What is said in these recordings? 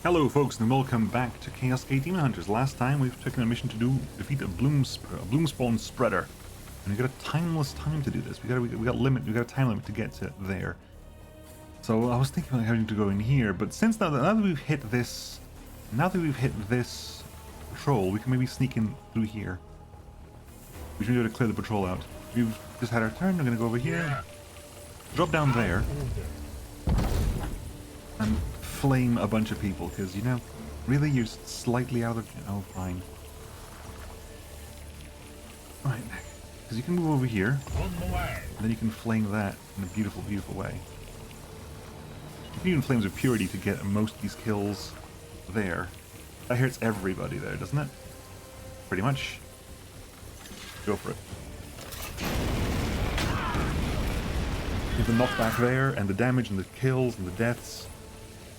Hello folks and welcome back to Chaos Gate Daemonhunters. Last time we've taken a mission to defeat a bloomspawn spreader. And we got a timeless time to do this. We got a time limit to get to there. So I was thinking about having to go in here, but since now that we've hit this patrol, we can maybe sneak in through here. We should be able to clear the patrol out. We've just had our turn, we're gonna go over here. Drop down there. And flame a bunch of people, because, you know, really, you're slightly out of... Oh, fine. Right, because you can move over here, and then you can flame that in a beautiful, beautiful way. You can even flames of purity to get most of these kills there. That hurts everybody there, doesn't it? Pretty much. Go for it. You have the knockback there, and the damage, and the kills, and the deaths.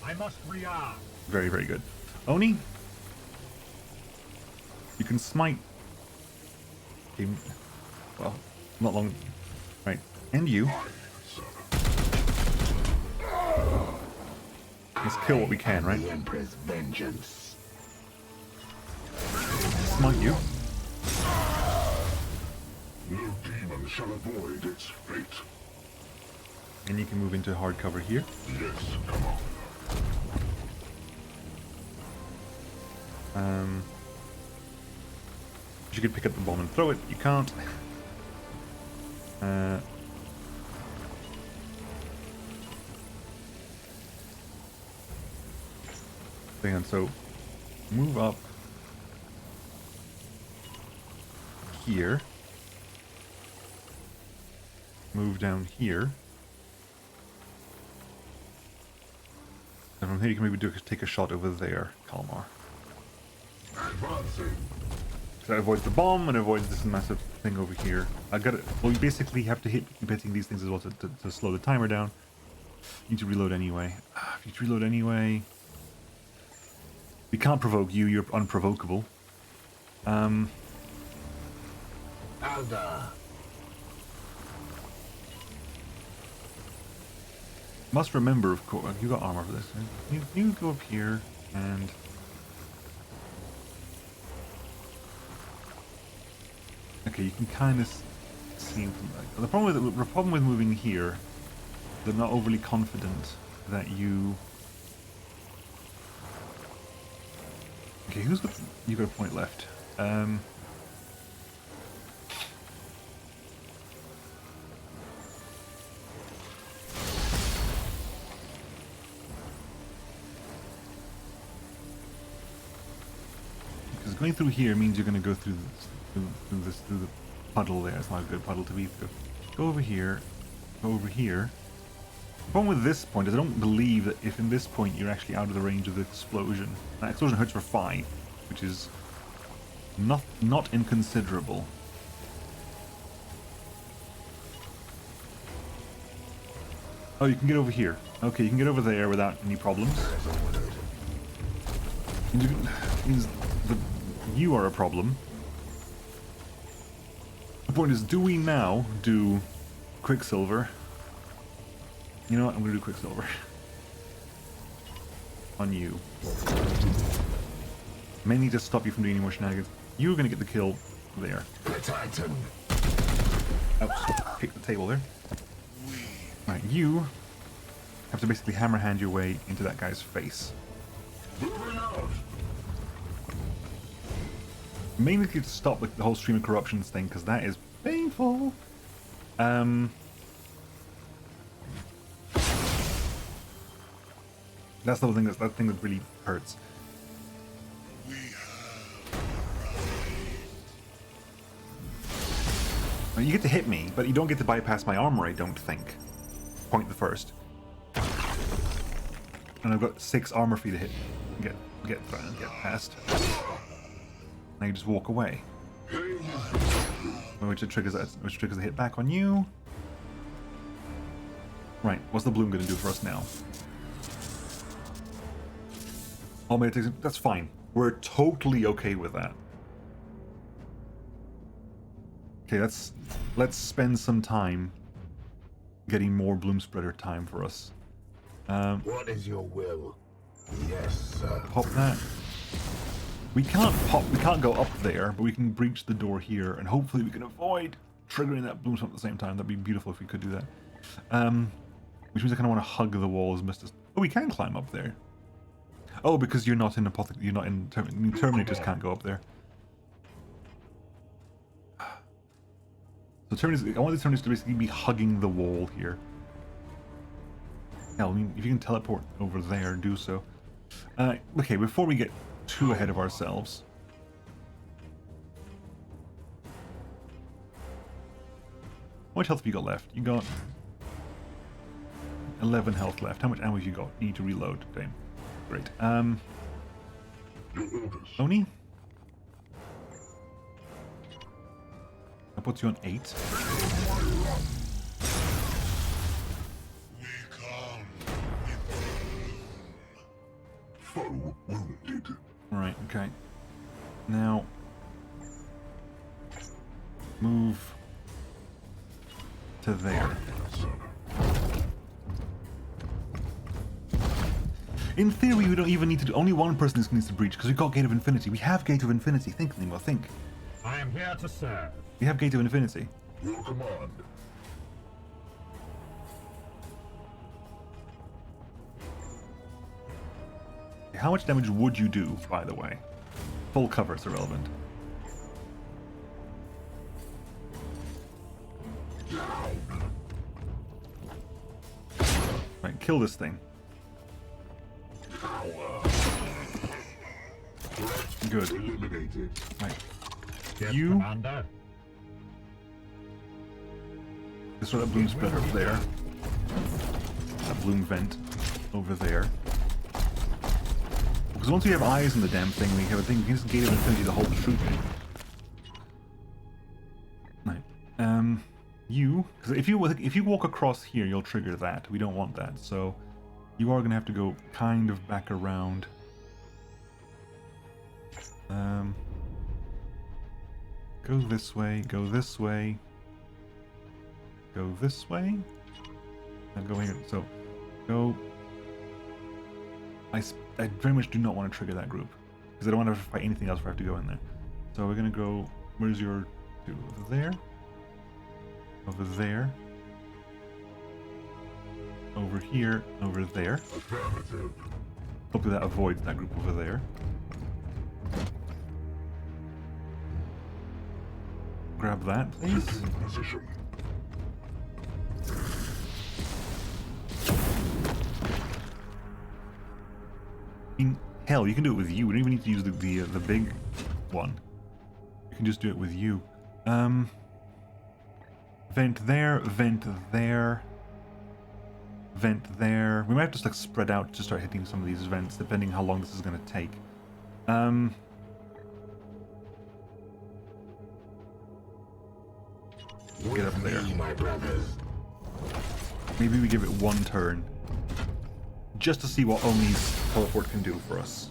I must rearm. Very, very good. Oni, you can smite. Okay, well, not long. Right, and you. Let's kill what we can, right? The Emperor's vengeance. Smite you. No demon shall avoid its fate. And you can move into hard cover here. Yes, come on. You could pick up the bomb and throw it. You can't. Hang on, so move up here. Move down here. And from here you can maybe take a shot over there, Kalmar. Advancing. So that avoids the bomb and avoids this massive thing over here. I got it. Well, you basically have to keep hitting these things as well to slow the timer down. You need to reload anyway. If you need to reload anyway. We can't provoke you. You're unprovocable. Alda. Must remember, of course. You got armor for this. You go up here and. Okay, you can kind of see them from like, the problem with moving here, they're not overly confident that you. Okay, who's got? You got a point left. Because going through here means you're going to go through this. Through the puddle there. It's not a good puddle to be through. Go over here. Go over here. The problem with this point is I don't believe that if in this point you're actually out of the range of the explosion. That explosion hurts for 5, which is not inconsiderable. Oh, you can get over here. Okay, you can get over there without any problems. Means that you are a problem. The point is, do we now do Quicksilver? You know what? I'm going to do Quicksilver. On you. May need to stop you from doing any more shenanigans. You're going to get the kill there. The Titan. Oops, kick the table there. Right, you have to basically hammer hand your way into that guy's face. Moving out. Mainly to stop like the whole stream of corruptions thing, because that is painful. That's the thing that really hurts. Now, you get to hit me, but you don't get to bypass my armor, I don't think. Point the first. And I've got 6 armor for you to hit. Get past. Now you just walk away. Which triggers the hit back on you. Right, what's the bloom going to do for us now? Oh, that's fine. We're totally okay with that. Okay, let's spend some time getting more bloom spreader time for us. What is your will? The Yes, sir. Pop that. We can't go up there, but we can breach the door here, and hopefully we can avoid triggering that bloom swamp at the same time. That'd be beautiful if we could do that. Which means I kind of want to hug the walls, Mr. Oh, we can climb up there. Oh, because you're not in you're not in Terminators can't go up there. So Terminators, I want the Terminators to basically be hugging the wall here. Hell, I mean, if you can teleport over there, do so. Okay, before we get too ahead of ourselves. How much health have you got left? You got 11 health left. How much ammo have you got? You need to reload. Damn. Great. Oni? That puts you on 8. Foe wounded. Right, okay. Now, move to there. In theory, we don't even need to do. Only one person needs to breach because we've got Gate of Infinity. We have Gate of Infinity. Think, Nemo, think. I am here to serve. We have Gate of Infinity. Your command. How much damage would you do, by the way? Full cover is irrelevant. Right, kill this thing. Good. Eliminated. Right. Yes, You Commander. destroy that bloom spreader up there. That bloom vent over there. Because once we have eyes on the damn thing, we have a thing against Gate of Infinity the whole troop. Right. You, because if you walk across here, you'll trigger that. We don't want that, so you are gonna have to go kind of back around. Go this way. Go this way. Go this way. And go here. So, go. I very much do not want to trigger that group because I don't want to fight anything else if I have to go in there. So we're gonna go. Where's your two? Over there. Over there. Over here. Over there. Affirmative. Hopefully that avoids that group over there. Grab that, please. Taking position. I mean, hell, you can do it with you. We don't even need to use the big one. You can just do it with you. Vent there, vent there, vent there. We might have to like spread out to start hitting some of these vents, depending how long this is going to take. Get up there. My brothers. Maybe we give it one turn, just to see what Oni's teleport can do for us.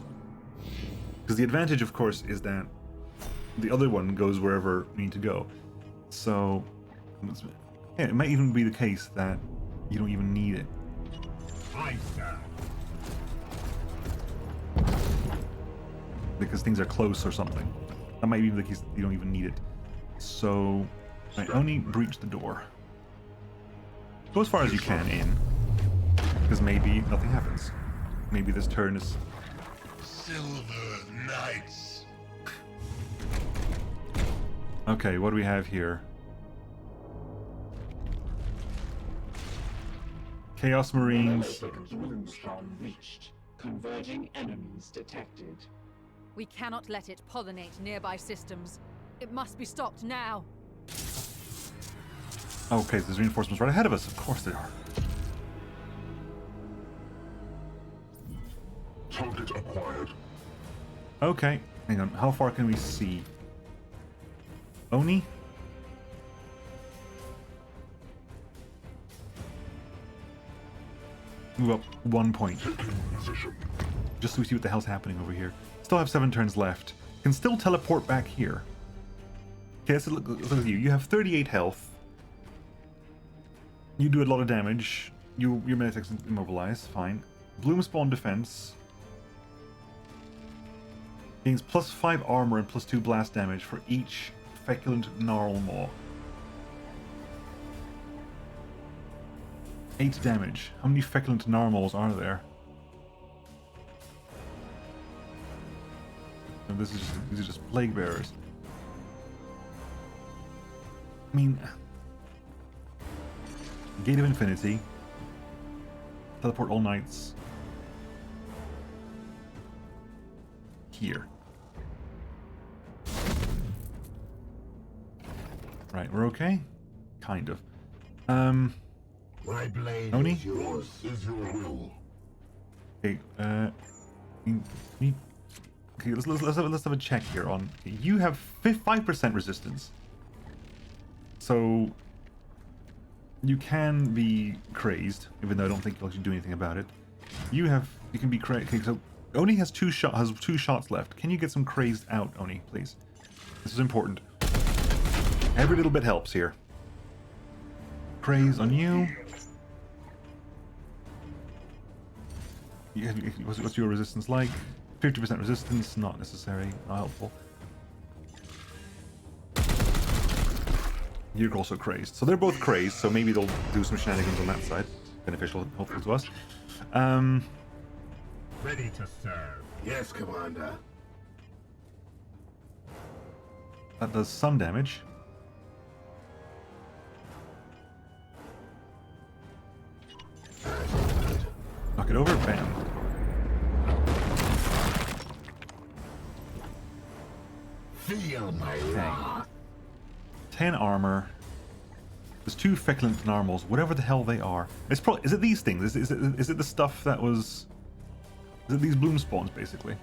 Because the advantage, of course, is that the other one goes wherever we need to go. So, yeah, it might even be the case that you don't even need it. Aye, sir. Because things are close or something. That might be the case that you don't even need it. So, I only breach the door. Go as far as you can in. Because maybe nothing happens. Maybe this turn is... Silver Knights. Okay, what do we have here? Chaos Marines. Reached. Converging enemies detected. We cannot let it pollinate nearby systems. It must be stopped now. Okay, so there's reinforcements right ahead of us. Of course there are. Target acquired. Okay, hang on. How far can we see? Oni? Move up 1 point. Taking position. Just so we see what the hell's happening over here. Still have 7 turns left. Can still teleport back here. Okay, so look at you. You have 38 health. You do a lot of damage. Your Meditech's immobilized. Fine. Bloom spawn defense. Gains +5 armor and +2 blast damage for each feculent gnarl maw. 8 damage. How many feculent narwhals are there? No, these are just plague bearers. I mean, Gate of Infinity. Teleport all knights here. Right, we're okay? Kind of. My blade Oni? is yours. Is your will. Okay, okay, let's have a check here on. You have 5% resistance, so you can be crazed, even though I don't think you'll actually do anything about it. You can be crazed. Okay, so Oni has two shots left. Can you get some crazed out, Oni, please? This is important. Every little bit helps here. Craze on you. What's your resistance like? 50% resistance, not necessary, not helpful. You're also crazed. So they're both crazed, so maybe they'll do some shenanigans on that side. Beneficial, hopeful to us. Ready to serve. Yes, Commander. That does some damage. Knock it over, bam. Feel my wrath. 10 armor. There's 2 feculent narwhals, whatever the hell they are. It's probably, is it these things? Is it the stuff that was? Is it these bloom spawns basically?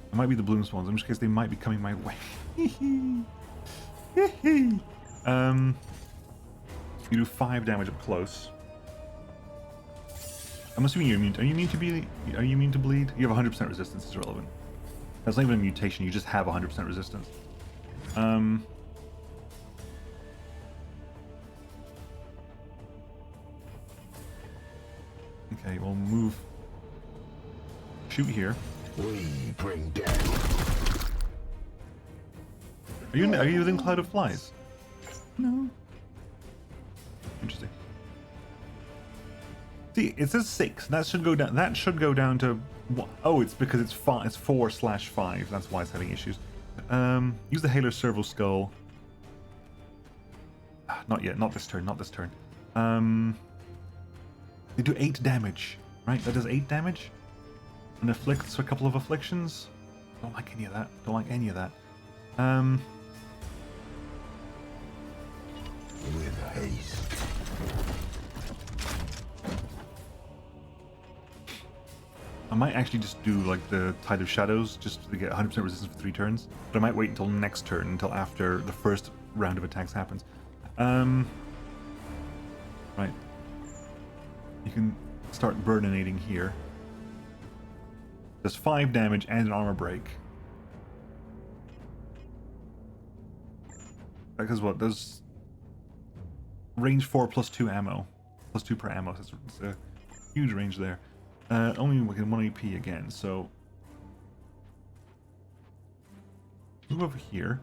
It might be the bloom spawns, in which case they might be coming my way. You do 5 damage up close. I'm assuming you're immune. Are you immune to bleed? You have 100% resistance. It's irrelevant. That's not even a mutation. You just have 100% resistance. Okay, we'll move. Shoot here. We bring death. Are you within Cloud of Flies? No. Interesting. See, it says 6. That should go down. That should go down to. Oh, it's because it's 5. It's 4/5. That's why it's having issues. Use the Haler Servo Skull. Not yet. Not this turn. Not this turn. They do 8 damage, right? That does 8 damage, and afflicts a couple of afflictions. Don't like any of that. Don't like any of that. With haste. I might actually just do like the Tide of Shadows just to get 100% resistance for 3 turns, but I might wait until next turn, until after the first round of attacks happens. Right. You can start burninating here. Does 5 damage and an armor break. Because what? Does range 4 +2 ammo. +2 per ammo. So it's a huge range there. Only within 1 AP again, so move over here.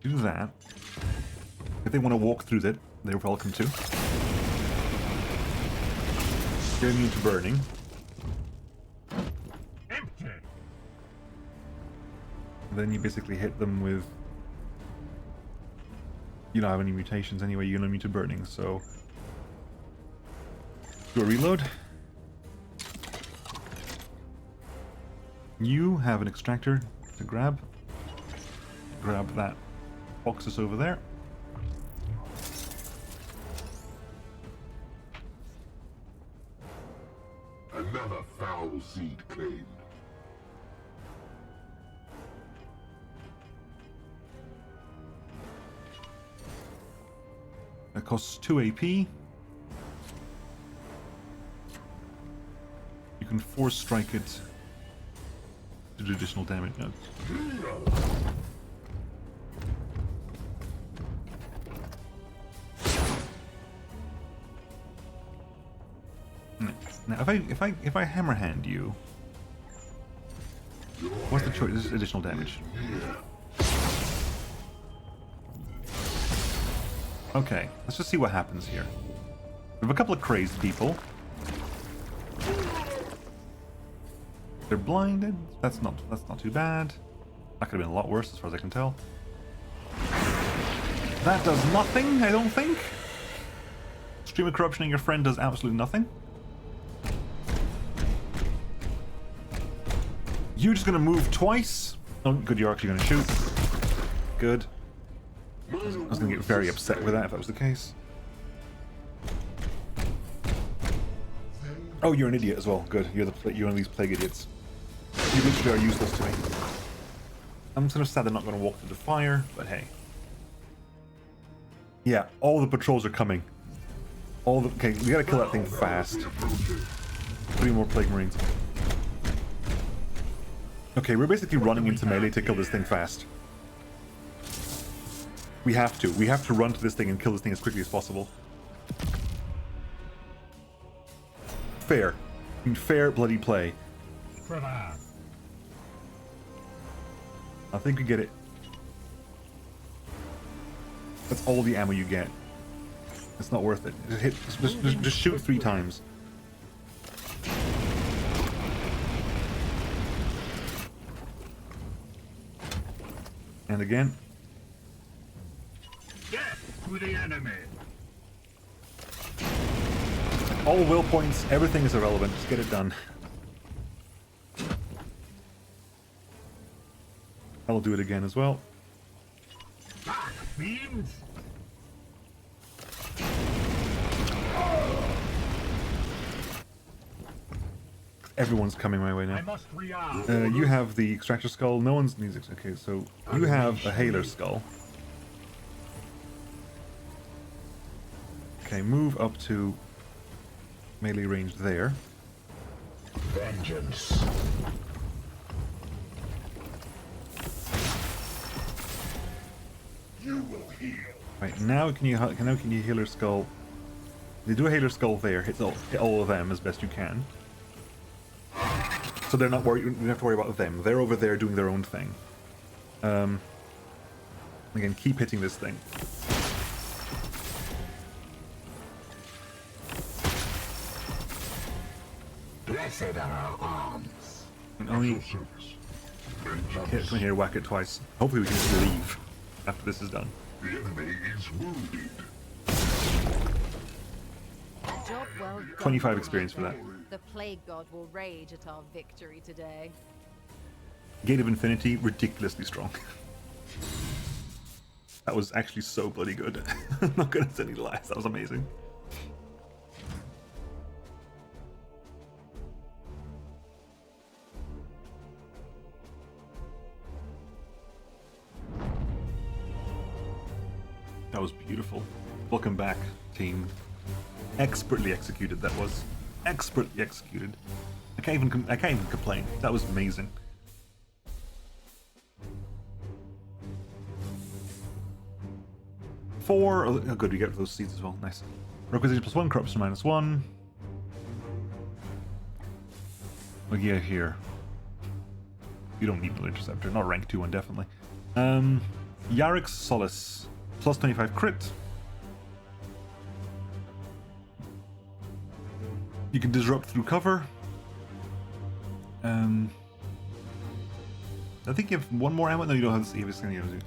Do that. If they want to walk through that, they're welcome to. They're immune to burning. Empty. Then you basically hit them with. You don't have any mutations anyway, you're immune to burning, so. Do a reload. You have an extractor to grab. Grab that boxes over there. Another foul seed claimed. That costs 2 AP. You can force strike it to do additional damage. No. Now, if I hammer hand you, what's the choice? This is additional damage. Okay, let's just see what happens here. We have a couple of crazed people. They're blinded. That's not too bad. That could have been a lot worse, as far as I can tell. That does nothing, I don't think. Stream of corruption in your friend does absolutely nothing. You're just gonna move twice. Oh, good, you're actually gonna shoot. Good. I was gonna get very upset with that if that was the case. Oh, you're an idiot as well. Good. You're one of these plague idiots. You literally are useless to me. I'm sort of sad they're not going to walk through the fire, but hey. Yeah, all the patrols are coming. Okay, we gotta kill that thing fast. 3 more plague marines. Okay, we're basically running into melee to kill this thing fast. We have to. We have to run to this thing and kill this thing as quickly as possible. Fair. I mean, fair bloody play. I think we get it. That's all the ammo you get. It's not worth it. Just shoot 3 times. And again. Death to the enemy. All will points, everything is irrelevant. Just get it done. I'll do it again as well. Dark fiends. Everyone's coming my way I now. must rearm. You have the extractor skull. No one's needs it. Okay, so you have a hailer skull. Okay, move up to melee range there. Vengeance. You will heal. Right, now can you healer skull? You do a hailer skull there, hit all of them as best you can. So they're not worried, you don't have to worry about them. They're over there doing their own thing. Again, keep hitting this thing. Blessed are our arms. And only Your service. hit, come here, whack it twice. Hopefully we can just leave after this is done. The enemy is wounded. Job well done. 25 experience for that. The plague god will rage at our victory today. Gate of Infinity, ridiculously strong. That was actually so bloody good. I'm not gonna say any lies, that was amazing. That was beautiful. Welcome back, team. Expertly executed, that was. Expertly executed. I can't even complain. That was amazing. Four. Oh, good, we get those seeds as well. Nice. Requisition +1, corruption -1. What do you get here? You don't need no interceptor. Not rank 2 one, definitely. Yarrick's Solace. +25 crit. You can disrupt through cover. I think you have one more ammo. No, you don't have to see if it's going to use it.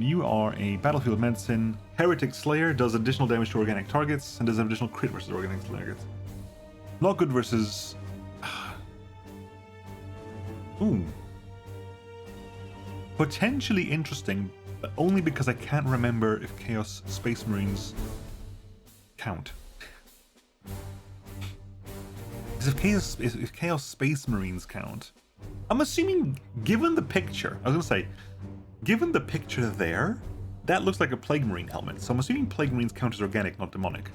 You are a battlefield medicine. Heretic Slayer does additional damage to organic targets and does an additional crit versus organic targets. Not good versus. Ooh. Potentially interesting, but only because I can't remember if Chaos Space Marines count. Because if Chaos Space Marines count, I'm assuming, given the picture, I was gonna say, given the picture there, that looks like a Plague Marine helmet. So I'm assuming Plague Marines count as organic, not demonic.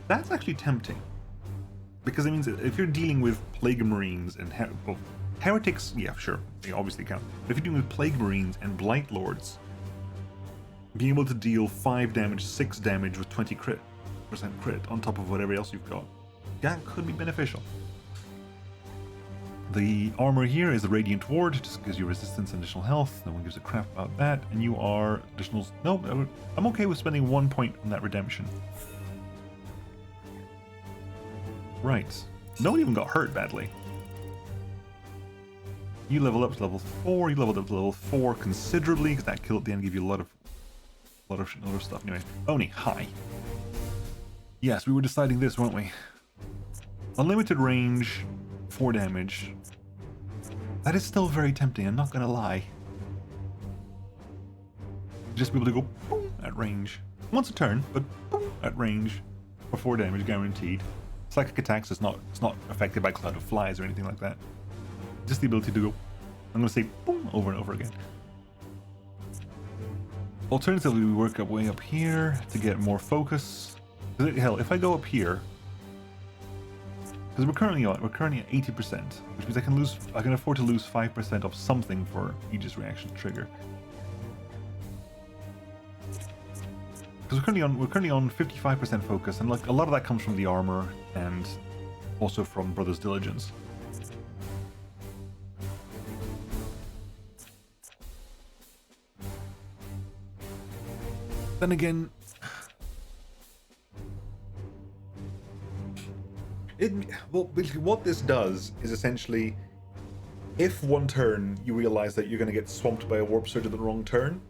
That's actually tempting, because it means that if you're dealing with Plague Marines and Heretics, yeah, sure, they obviously count. But if you're dealing with Plague Marines and Blight Lords, being able to deal 5 damage, 6 damage with 20 crit crit on top of whatever else you've got. That could be beneficial. The armor here is the Radiant Ward, just gives you resistance and additional health. No one gives a crap about that. And you are additional... No, I'm okay with spending 1 point on that redemption. Right. No one even got hurt badly. You level up to level 4. You leveled up to level 4 considerably, because that kill at the end gave you a lot of stuff. Anyway, Oni, hi. Yes, we were deciding this, weren't we? Unlimited range, 4 damage. That is still very tempting, I'm not gonna lie. Just be able to go boom at range. Once a turn, but boom at range for 4 damage guaranteed. Psychic attacks is not affected by Cloud of Flies or anything like that. Just the ability to go, I'm gonna say boom over and over again. Alternatively, we work our way up here to get more focus. Hell, if I go up here, because we're currently at 80%, which means I can afford to lose 5% of something for Aegis reaction trigger. Because we're currently on 55% focus, and like a lot of that comes from the armor and also from Brother's Diligence. Then again, well, basically what this does is essentially, if one turn you realize that you're going to get swamped by a warp surge at the wrong turn,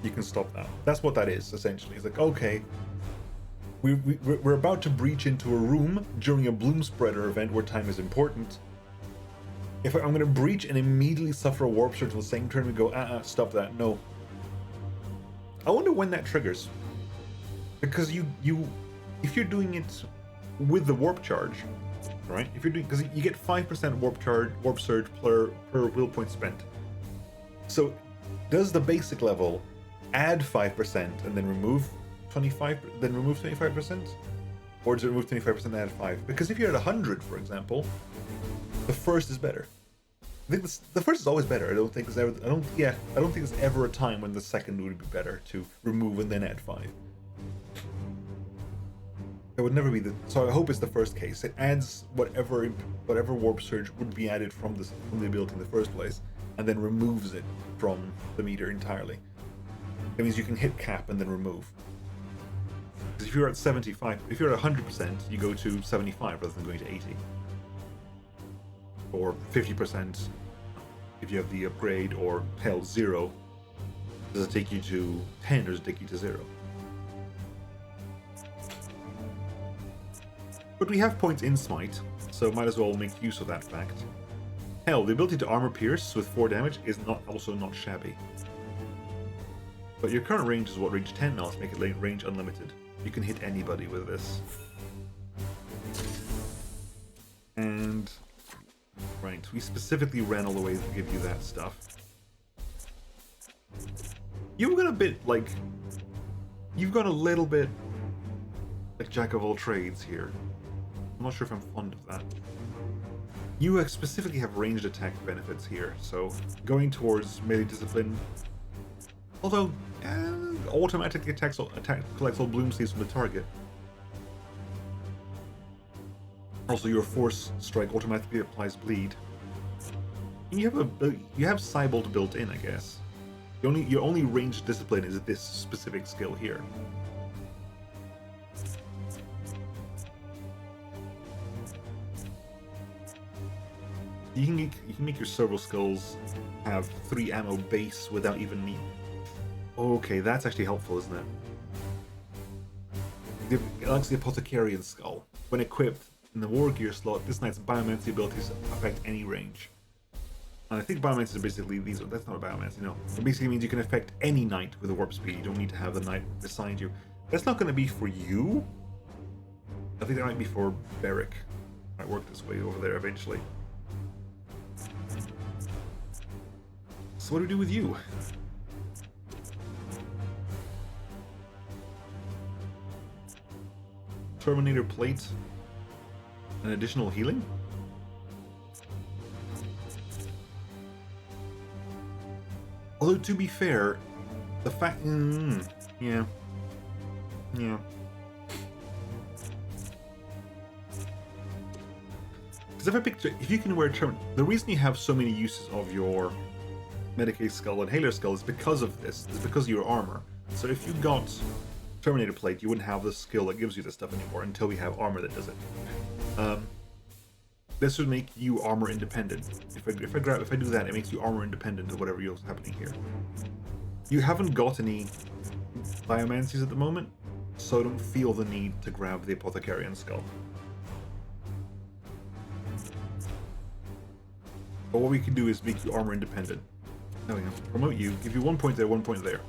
you can stop that. That's what that is, essentially. It's like, okay, we're about to breach into a room during a bloom spreader event where time is important. If I'm going to breach and immediately suffer a warp surge on the same turn, we go, stop that, no. I wonder when that triggers. Because if you're doing it with the warp charge, right? If you're doing, because you get 5% warp surge per will point spent. So does the basic level add 5% and then remove 25%? Or does it remove 25% and add 5? Because if you're at 100, for example, the first is better. I think the first is always better. I don't think there's ever a time when the second would be better to remove and then add 5. It would never be so I hope it's the first case. It adds whatever warp surge would be added from the ability in the first place, and then removes it from the meter entirely. That means you can hit cap and then remove. Because if you're at 75, if you're at 100%, you go to 75 rather than going to 80. Or 50% if you have the upgrade, or hell, 0. Does it take you to 10 or does it take you to 0? But we have points in Smite, so might as well make use of that fact. Hell, the ability to armor pierce with 4 damage is also not shabby. But your current range is what, range 10 now, to make it range unlimited. You can hit anybody with this. And right, we specifically ran all the way to give you that stuff. You've got a little bit like jack of all trades here. I'm not sure if I'm fond of that. You specifically have ranged attack benefits here, so going towards melee discipline, although automatically collects all bloom seeds from the target. Also, your force strike automatically applies bleed. And you have Cybolt built in, I guess. Your only ranged discipline is this specific skill here. You can make your several skills have 3 ammo base without even need. Okay, that's actually helpful, isn't it? It's the Apothecarian Skull. When equipped in the War Gear slot, this knight's biomancy abilities affect any range. And I think biomancy is basically these. That's not a biomancy, no. It basically means you can affect any knight with a warp speed. You don't need to have the knight beside you. That's not going to be for you. I think that might be for Beric. Might work this way over there eventually. So what do we do with you? Terminator plate and additional healing? Although to be fair, the fact yeah. if I picked, if you can wear the reason you have so many uses of your Medicaid skull and Halo skull is because of this. It's because of your armor. So if you got Terminator plate, you wouldn't have the skill that gives you this stuff anymore until we have armor that does it. This would make you armor independent. If I do that, it makes you armor independent of whatever else is happening here. You haven't got any biomancies at the moment, so I don't feel the need to grab the Apothecarian skull. But what we can do is make you armor independent. Now we can promote you, give you 1 point there, 1 point there.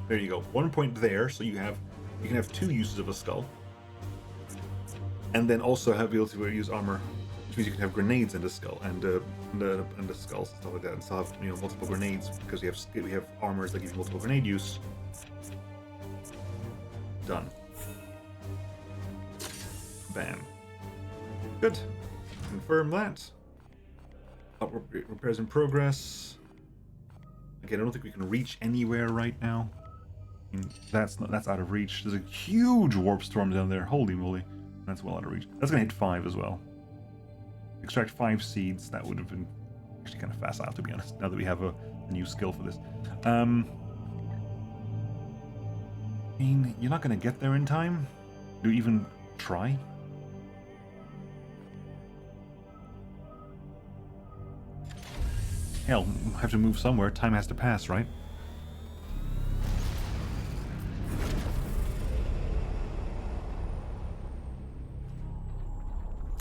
There you go. 1 point there, so you can have 2 uses of a skull. And then also be able to use armor, which means you can have grenades in the skull and the skulls and stuff like that, and still have multiple grenades because we have armors that give you multiple grenade use. Done. Bam. Good. Confirm that. Repairs in progress. Again, I don't think we can reach anywhere right now. I mean, that's out of reach. There's a huge warp storm down there. Holy moly. That's well out of reach. That's gonna hit 5 as well. Extract 5 seeds. That would have been actually kind of facile, to be honest, now that we have a new skill for this. I mean, you're not gonna get there in time. Do you even try? Hell, I have to move somewhere. Time has to pass, right?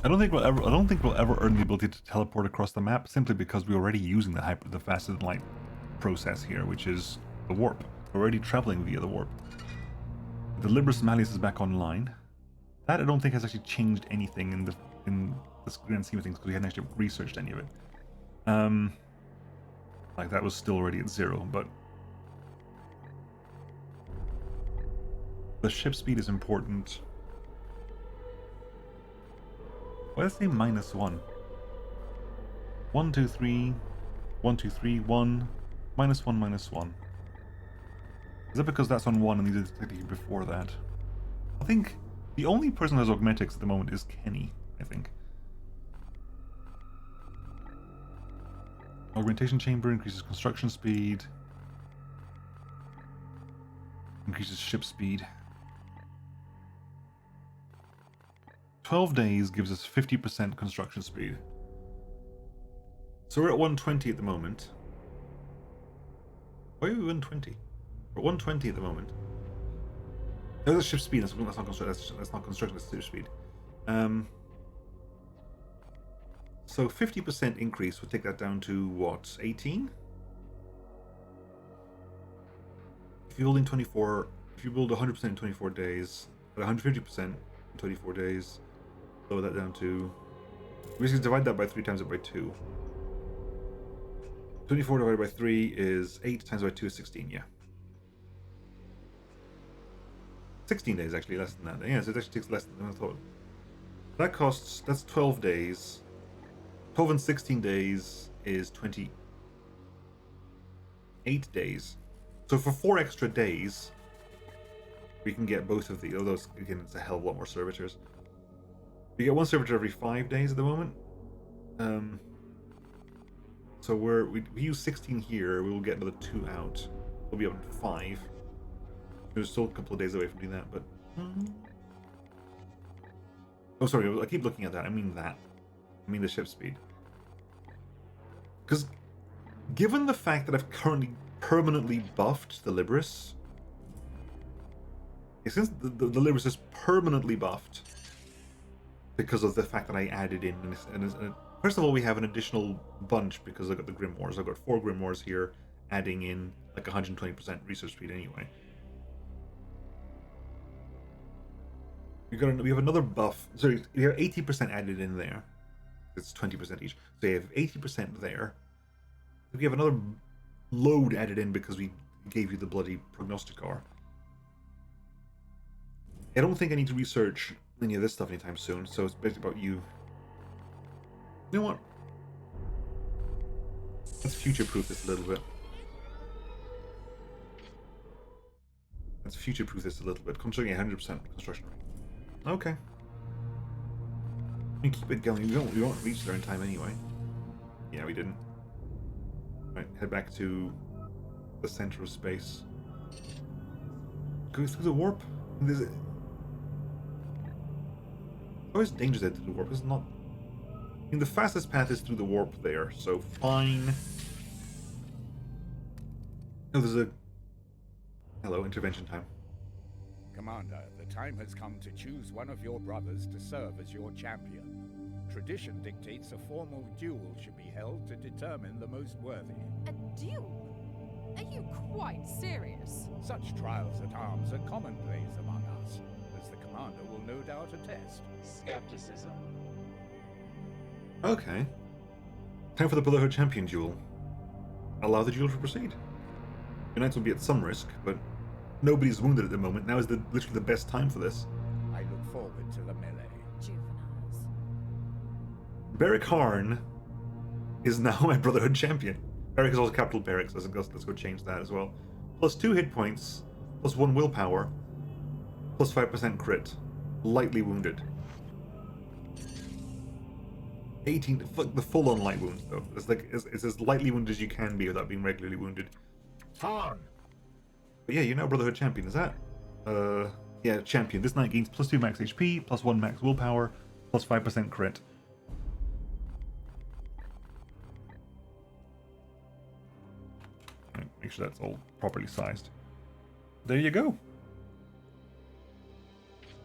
I don't think we'll ever earn the ability to teleport across the map simply because we're already using the faster than light process here, which is the warp. We're already traveling via the warp. The Libris Malleus is back online. That I don't think has actually changed anything in the grand scheme of things because we hadn't actually researched any of it. Like that was still already at 0, but the ship speed is important. Well, let's say -1. 1, 2, 3, 1, 2, 3, 1, -1, -1. Is that because that's on 1 and these are technically before that? I think the only person who has augmetics at the moment is Kenny, I think. Augmentation chamber increases construction speed. Increases ship speed. 12 days gives us 50% construction speed. So we're at 120 at the moment. Why are we 120? We're at 120 at the moment. No, that's ship speed. That's not construction. That's not construction. That's ship speed. So 50% increase would take that down to what? 18? If you build in 24, if you build 100% in 24 days, at 150% in 24 days, lower that down to. We just divide that by 3 times it by 2. 24 divided by 3 is 8 times by 2 is 16. Yeah. 16 days actually, less than that. Yeah, so it actually takes less than I thought. That's 12 days. 12 and 16 days is 28 days. So for 4 extra days, we can get both of the. Although again, it's a hell of a lot more servitors. We get 1 servitor every 5 days at the moment. So we use 16 here. We will get another 2 out. We'll be up to 5. We're still a couple of days away from doing that, but. Oh, sorry. I keep looking at that. I mean that. I mean the ship speed. Because given the fact that I've currently permanently buffed the Libris, since the Libris is permanently buffed because of the fact that I added in, and first of all, we have an additional bunch because I got the Grimoires. I've got 4 Grimoires here, adding in like 120% research speed anyway. We have another buff. So we have 80% added in there. It's 20% each. So you have 80% there. We have another load added in because we gave you the bloody prognosticar. I don't think I need to research any of this stuff anytime soon, so it's basically about you. You know what? Let's future-proof this a little bit. Let's future-proof this a little bit. Constructing 100% construction rate. Okay. We keep it going. We won't reach there in time anyway. Yeah, we didn't. Right, head back to the center of space. Go through the warp. There's always dangers there through the warp. It's not. I mean, the fastest path is through the warp there, so fine. Oh, there's a. Hello, intervention time. Commander, the time has come to choose one of your brothers to serve as your champion. Tradition dictates a formal duel should be held to determine the most worthy. A duel? Are you quite serious? Such trials at arms are commonplace among us, as the commander will no doubt attest. Skepticism. Okay. Time for the Brotherhood Champion duel. Allow the duel to proceed. Your knights will be at some risk, but nobody's wounded at the moment. Now is literally the best time for this. I look forward to the melee. Juveniles. Beric Harn is now my Brotherhood Champion. Beric is also capital Beric, so let's go change that as well. Plus 2 hit points, plus 1 willpower, plus 5% crit. Lightly wounded. 18, the full-on light wounds though. It's as lightly wounded as you can be without being regularly wounded. Tarn. But yeah, you're now Brotherhood Champion, is that? Yeah, Champion. This knight gains plus 2 max HP, plus 1 max willpower, plus 5% crit. Right, make sure that's all properly sized. There you go.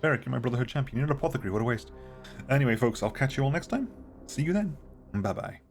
Beric, you're my Brotherhood Champion. You're an apothecary, what a waste. Anyway, folks, I'll catch you all next time. See you then. Bye-bye.